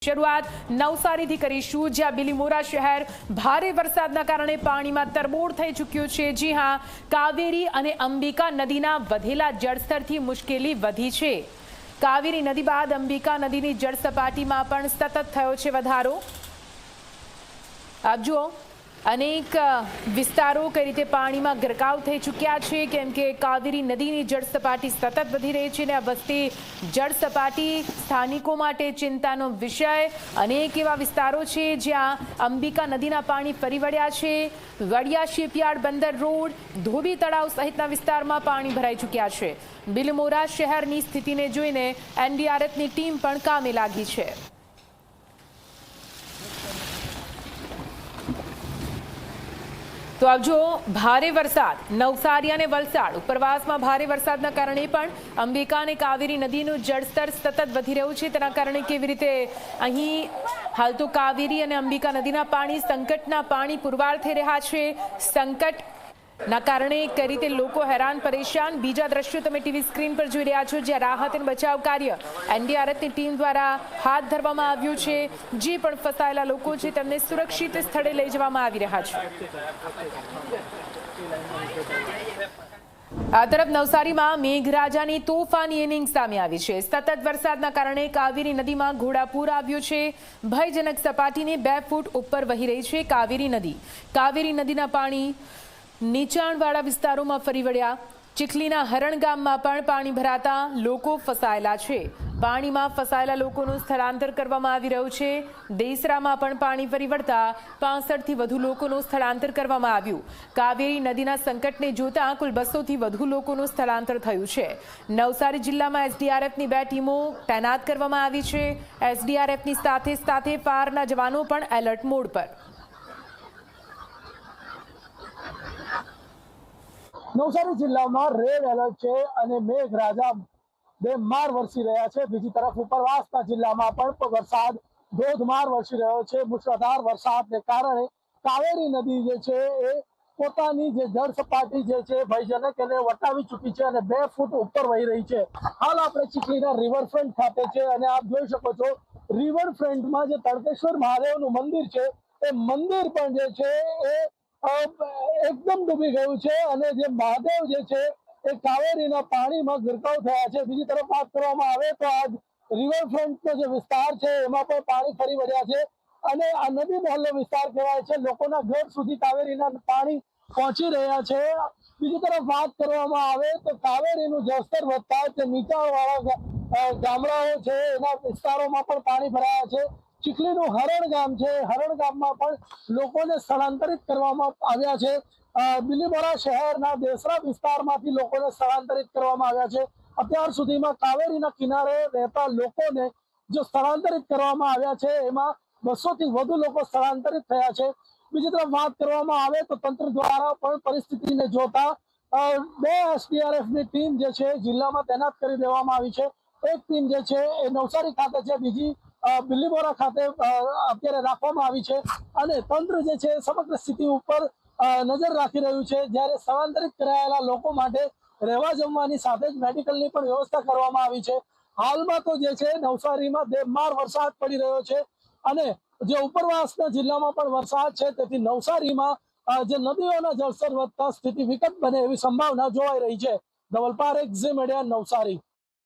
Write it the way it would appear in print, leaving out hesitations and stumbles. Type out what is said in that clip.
શરૂઆત નવસારીથી કરીશું, જ્યાં બિલીમોરા શહેર ભારે વરસાદના કારણે પાણીમાં તરબોળ થઈ ચૂક્યું છે। જી હા, કાવેરી અને અંબિકા નદીના વધેલા જળસ્તરથી મુશ્કેલી વધી છે। કાવેરી નદી બાદ અંબિકા નદીની જળ સપાટીમાં પણ સતત થયો છે વધારો। આપ જુઓ, અનેક વિસ્તારો કઈ રીતે પાણીમાં ગરકાવ થઈ ચૂક્યા છે, કેમ કે કાવેરી નદીની જળ સપાટી સતત વધી રહી છે અને આ વધતી જળ સપાટી સ્થાનિકો માટે ચિંતાનો વિષય। અનેક એવા વિસ્તારો છે જ્યાં અંબિકા નદીના પાણી ફરી વળ્યા છે। વડિયા શિપયાર્ડ, બંદર રોડ, ધોબી તળાવ સહિતના વિસ્તારમાં પાણી ભરાઈ ચૂક્યા છે। બિલીમોરા શહેરની સ્થિતિને જોઈને એનડીઆરએફની ટીમ પણ કામે લાગી છે। તો આપ જુઓ, ભારે વરસાદ નવસારી અને વલસાડ ઉપરવાસમાં ભારે વરસાદના કારણે પણ અંબિકા અને કાવેરી નદીનું જળસ્તર સતત વધી રહ્યું છે। તેના કારણે કેવી રીતે અહીં હાલ તો કાવેરી અને અંબિકા નદીના પાણી સંકટના પાણી પુરવાર થઈ રહ્યા છે। સંકટના કારણે કઈ રીતે લોકો હેરાન પરેશાન। બીજા દ્રશ્યો તમે ટીવી સ્ક્રીન પર જોઈ રહ્યા છો, જ્યાં રાહત અને બચાવ કાર્ય એનડીઆરએફની ટીમ દ્વારા હાથ ધરવામાં આવ્યું છે। જે પણ ફસાયેલા લોકો છે તેમને સુરક્ષિત સ્થળે લઈ જવામાં આવી રહ્યા છે। આ તરફ નવસારીમાં મેઘરાજાની તોફાની ઇનિંગ સામે આવી છે। સતત વરસાદના કારણે કાવેરી નદીમાં ઘોડાપૂર આવ્યું છે। ભયજનક સપાટીને 2 ફૂટ ઉપર વહી રહી છે કાવેરી નદી। કાવેરી નદીના પાણી નીચાણવાળા વિસ્તારોમાં ફરી વળ્યા। ચીખલીના હરણ ગામમાં પણ પાણી ભરાતા લોકો ફસાયેલા છે। પાણીમાં ફસાયેલા લોકોનું સ્થળાંતર કરવામાં આવી રહ્યું છે। દેસરામાં પણ પાણી ફરી વળતા 65થી વધુ લોકોનું સ્થળાંતર કરવામાં આવ્યું। કાવેરી નદીના સંકટને જોતા કુલ 200થી વધુ લોકોનું સ્થળાંતર થયું છે। નવસારી જિલ્લામાં એસડીઆરએફની 2 ટીમો તૈનાત કરવામાં આવી છે। એસડીઆરએફની સાથે સાથે ફાયરના જવાનો પણ એલર્ટ મોડ પર। નવસારી જિલ્લામાં રેડ એલર્ટ છે અને મેઘરાજા બેમાર વરસી રહ્યા છે। બીજી તરફ ઉપરવાસના જિલ્લામાં પણ વરસાદ ધોધમાર વરસી રહ્યો છે। મુશળધાર વરસાદને કારણે કાવેરી નદી જે છે એ પોતાની જે જળ સપાટી જે છે ભયજનક એને વટાવી ચૂકી છે અને 2 ફૂટ ઉપર વહી રહી છે। હાલ આપણે ચીખલીના રિવરફ્રન્ટ ખાતે છે અને આપ જોઈ શકો છો, રિવરફ્રન્ટમાં જે તળકેશ્વર મહાદેવનું મંદિર છે એ મંદિર પણ જે છે એ એકદમ ડૂબી ગયું છે અને જે મહાદેવ જે છે એ કાવેરીના પાણીમાં ગરકાવ થયા છે। બીજી તરફ વાત કરવામાં આવે તો આજ રિવરફ્રન્ટનો જે વિસ્તાર છે એમાં પણ પાણી ફરી વળ્યા છે અને આ નદી મહોલ્લો વિસ્તાર કહેવાય છે। લોકોના ઘર સુધી કાવેરીના પાણી પહોંચી રહ્યા છે। બીજી તરફ વાત કરવામાં આવે તો કાવેરીનું જળસ્તર વધતા જે નીચાણવાળા ગામડાઓ છે એના વિસ્તારોમાં પણ પાણી ભરાયા છે। ચીખલીનું હરણ ગામ છે, હરણ ગામમાં પણ લોકોને સ્થળાંતરિત કરવામાં આવ્યા છે। બિલીમોરા શહેરના દેસરા વિસ્તારમાંથી લોકોને સ્થળાંતરિત કરવામાં આવ્યા છે। અત્યાર સુધીમાં કાવેરીના કિનારે રહેતા લોકોને જો સ્થળાંતરિત કરવામાં આવ્યા છે એમાં 200થી વધુ લોકો સ્થળાંતરિત થયા છે। બીજી તરફ વાત કરવામાં આવે તો તંત્ર દ્વારા પણ પરિસ્થિતિને જોતા 2 એસડીઆરએફની ટીમ જે છે જિલ્લામાં તૈનાત કરી દેવામાં આવી છે। એક ટીમ જે છે એ નવસારી ખાતે છે, બીજી બિલીમોરા ખાતે અત્યારે રાખવામાં આવી છે અને તંત્ર જે છે સમગ્ર સ્થિતિ ઉપર નજર રાખી રહ્યું છે। જ્યારે સ્થળાંતરિત કરાયેલા લોકો માટે રહેવા જમવાની સાથે જ મેડિકલની પણ વ્યવસ્થા કરવામાં આવી છે। હાલમાં તો જે છે નવસારીમાં બેમાર વરસાદ પડી રહ્યો છે અને જે ઉપરવાસના જિલ્લામાં પણ વરસાદ છે, તેથી નવસારીમાં જે નદીઓના જળસ્તર વધતા સ્થિતિ વિકટ બને એવી સંભાવના જોવાઈ રહી છે। ધવલ પારેખ, ઝી મીડિયા, નવસારી।